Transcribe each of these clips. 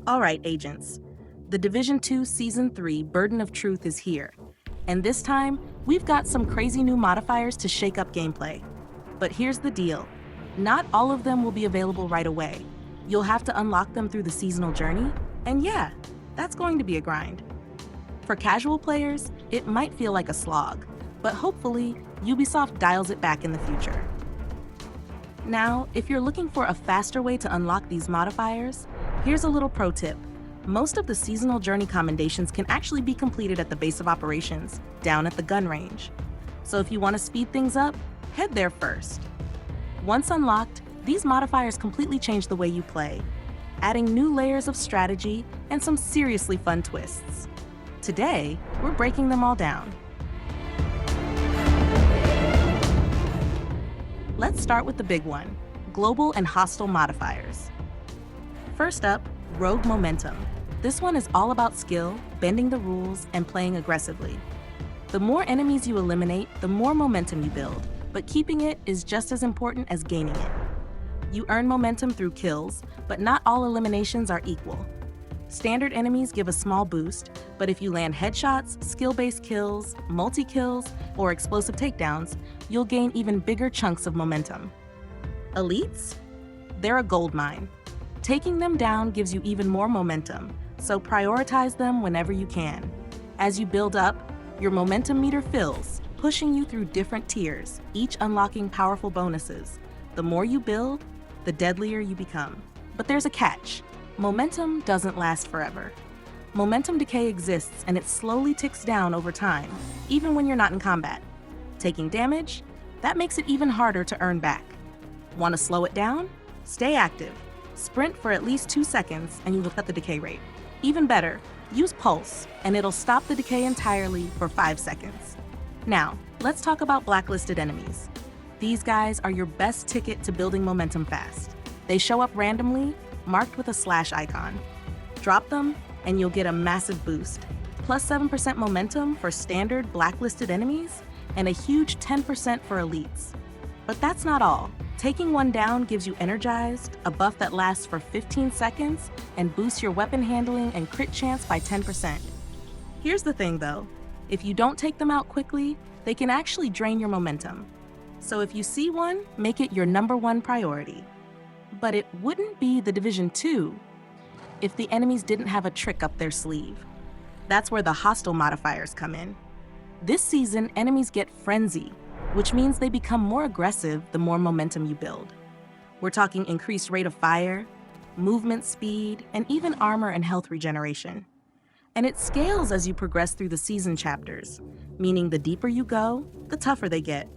All right, agents. The Division 2 Season 3 Burden of Truth is here. And this time, we've got some crazy new modifiers to shake up gameplay. But here's the deal. Not all of them will be available right away. You'll have to unlock them through the seasonal journey, and yeah, that's going to be a grind. For casual players, it might feel like a slog, but hopefully, Ubisoft dials it back in the future. Now, if you're looking for a faster way to unlock these modifiers, here's a little pro tip. Most of the seasonal journey commendations can actually be completed at the base of operations, down at the gun range. So if you want to speed things up, head there first. Once unlocked, these modifiers completely change the way you play, adding new layers of strategy and some seriously fun twists. Today, we're breaking them all down. Let's start with the big one, global and hostile modifiers. First up, Rogue Momentum. This one is all about skill, bending the rules, and playing aggressively. The more enemies you eliminate, the more momentum you build, but keeping it is just as important as gaining it. You earn momentum through kills, but not all eliminations are equal. Standard enemies give a small boost, but if you land headshots, skill-based kills, multi-kills, or explosive takedowns, you'll gain even bigger chunks of momentum. Elites? They're a goldmine. Taking them down gives you even more momentum, so prioritize them whenever you can. As you build up, your momentum meter fills, pushing you through different tiers, each unlocking powerful bonuses. The more you build, the deadlier you become. But there's a catch. Momentum doesn't last forever. Momentum decay exists and it slowly ticks down over time, even when you're not in combat. Taking damage? That makes it even harder to earn back. Want to slow it down? Stay active. Sprint for at least 2 seconds and you will cut the decay rate. Even better, use Pulse and it'll stop the decay entirely for 5 seconds. Now, let's talk about blacklisted enemies. These guys are your best ticket to building momentum fast. They show up randomly, marked with a slash icon. Drop them and you'll get a massive boost, plus 7% momentum for standard blacklisted enemies and a huge 10% for elites. But that's not all. Taking one down gives you Energized, a buff that lasts for 15 seconds, and boosts your weapon handling and crit chance by 10%. Here's the thing though, if you don't take them out quickly, they can actually drain your momentum. So if you see one, make it your #1 priority. But it wouldn't be the Division 2 if the enemies didn't have a trick up their sleeve. That's where the hostile modifiers come in. This season, enemies get Frenzy, which means they become more aggressive the more momentum you build. We're talking increased rate of fire, movement speed, and even armor and health regeneration. And it scales as you progress through the season chapters, meaning the deeper you go, the tougher they get.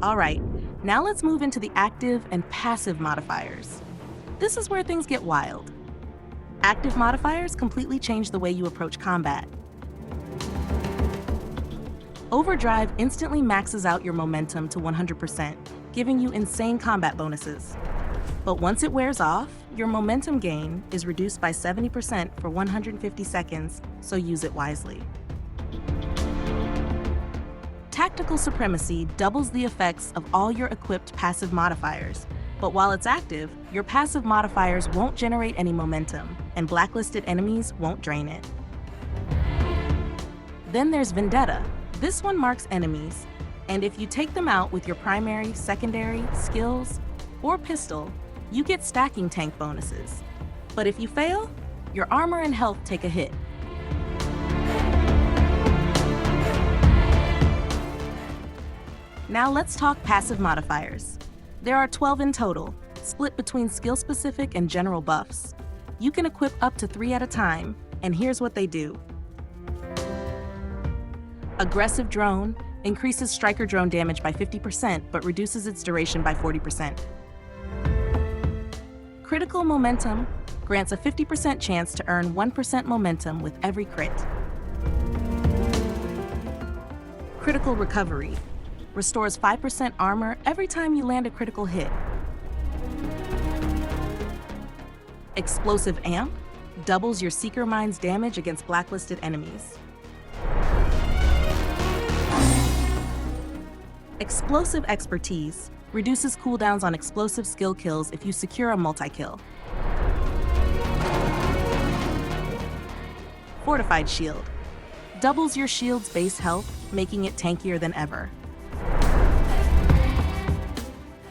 All right, now let's move into the active and passive modifiers. This is where things get wild. Active modifiers completely change the way you approach combat. Overdrive instantly maxes out your momentum to 100%, giving you insane combat bonuses. But once it wears off, your momentum gain is reduced by 70% for 150 seconds, so use it wisely. Tactical Supremacy doubles the effects of all your equipped passive modifiers, but while it's active, your passive modifiers won't generate any momentum, and blacklisted enemies won't drain it. Then there's Vendetta. This one marks enemies, and if you take them out with your primary, secondary, skills, or pistol, you get stacking tank bonuses. But if you fail, your armor and health take a hit. Now let's talk passive modifiers. There are 12 in total, split between skill-specific and general buffs. You can equip up to 3 at a time, and here's what they do. Aggressive Drone increases striker drone damage by 50%, but reduces its duration by 40%. Critical Momentum grants a 50% chance to earn 1% momentum with every crit. Critical Recovery restores 5% armor every time you land a critical hit. Explosive Amp doubles your Seeker Mine's damage against blacklisted enemies. Explosive Expertise Reduces cooldowns on explosive skill kills if you secure a multi-kill. Fortified Shield. Doubles your shield's base health, making it tankier than ever.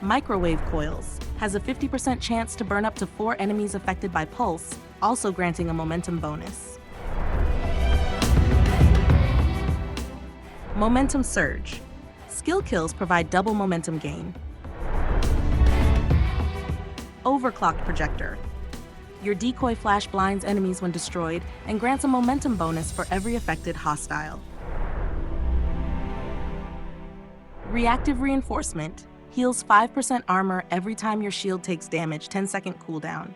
Microwave Coils. Has a 50% chance to burn up to 4 enemies affected by pulse, also granting a momentum bonus. Momentum Surge. Skill kills provide double momentum gain. Overclocked Projector. Your decoy flash blinds enemies when destroyed and grants a momentum bonus for every affected hostile. Reactive Reinforcement. Heals 5% armor every time your shield takes damage, 10-second cooldown.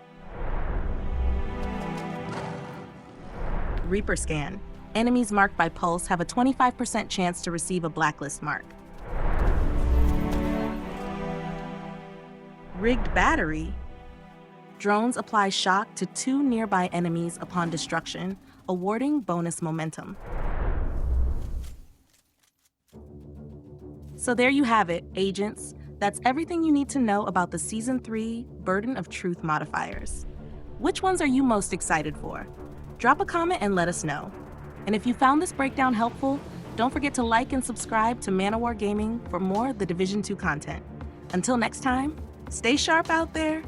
Reaper Scan. Enemies marked by Pulse have a 25% chance to receive a blacklist mark. Rigged Battery. Drones apply shock to 2 nearby enemies upon destruction, awarding bonus momentum. So there you have it, agents. That's everything you need to know about the Season 3 Burden of Truth modifiers. Which ones are you most excited for? Drop a comment and let us know. And if you found this breakdown helpful, don't forget to like and subscribe to ManaWar Gaming for more of the Division 2 content. Until next time, stay sharp out there.